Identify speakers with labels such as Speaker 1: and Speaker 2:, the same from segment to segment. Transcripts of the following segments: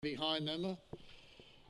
Speaker 1: behind them.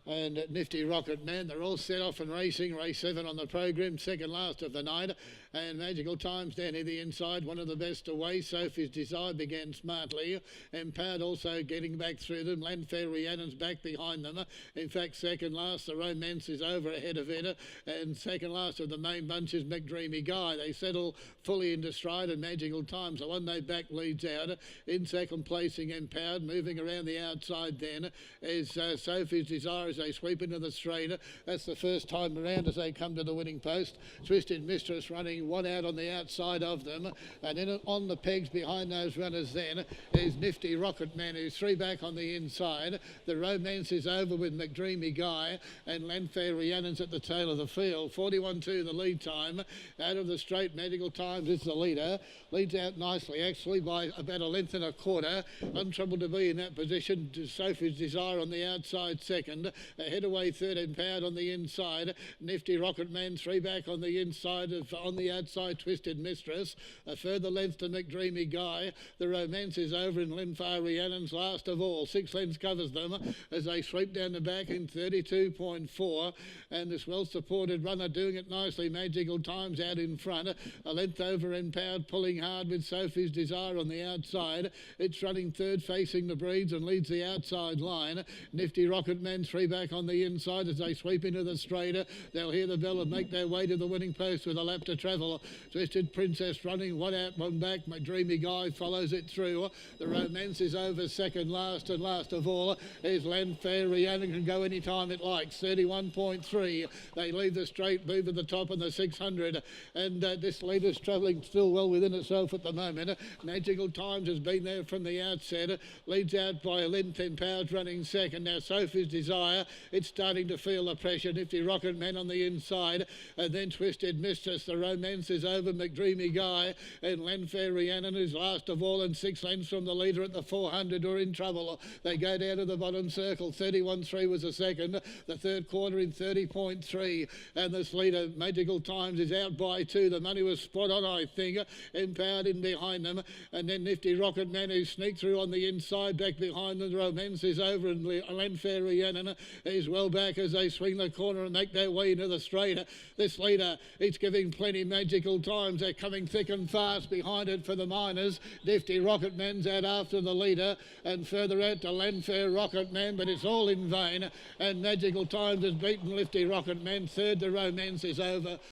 Speaker 1: And Nifty Rocket Man, they're all set off and racing. Race 7 on the program, second last of the night. And Magical Times down here the inside, one of the best away. Sophie's Desire began smartly. Empowered also getting back through them. Landfair Rhiannon's back behind them. In fact, second last, the Romance is over ahead of it. And second last of the main bunch is McDreamy Guy. They settle fully into stride, and Magical Times, the one they back, leads out. In second placing, Empowered. Moving around the outside then is Sophie's Desire as they sweep into the straight. That's the first time around as they come to the winning post. Twisted Mistress running one out on the outside of them, and then on the pegs behind those runners then is Nifty Rocket Man, who's three back on the inside. The Romance is over with McDreamy Guy, and Landfair Rhiannon's at the tail of the field. 41.2 the lead time. Out of the straight, Magical Times is the leader. Leads out nicely actually by about a length and a quarter. Untroubled to be in that position. Sophie's Desire on the outside second. Ahead away third, Empowered on the inside. Nifty Rocket Man three back on the inside on the outside, Twisted Mistress. A further length to McDreamy Guy. The Romance is over in Landfair Rhiannon's last of all. 6 lengths covers them as they sweep down the back in 32.4. And this well supported runner doing it nicely. Magical Times out in front. A length over Empowered, pulling hard with Sophie's Desire on the outside. It's running third facing the breeds and leads the outside line. Nifty Rocket Man three back on the inside as they sweep into the straighter. They'll hear the bell and make their way to the winning post with a lap to travel. Twisted Princess running one out, one back. McDreamy Guy follows it through. The Romance is over second last, and last of all is Landfair Rhiannon, can go any time it likes. 31.3. They leave the straight, move at the top in the 600, and this leader's travelling still well within itself at the moment. Magical Times has been there from the outset. Leads out by a length. Empowered running second. Now Sophie's Desire, it's starting to feel the pressure. Nifty Rocket Man on the inside, and then Twisted Mistress. The Romance is over McDreamy Guy, and Landfair Rhiannon is last of all, and 6 lengths from the leader at the 400 who are in trouble. They go down to the bottom circle. 31.3 was the second. The third quarter in 30.3, and this leader Magical Times is out by 2. The money was spot on, I think. Empowered in behind them, and then Nifty Rocket Man, who sneaked through on the inside back behind them. The Romance is over, and Landfair Rhiannon is well back as they swing the corner and make their way into the straight. This leader, it's giving plenty. Magical Times, they're coming thick and fast behind it for the miners. Nifty Rocket Man's out after the leader, and further out to Landfair Rocket Man, but it's all in vain, and Magical Times has beaten Nifty Rocket Man. Third, the Romance is over.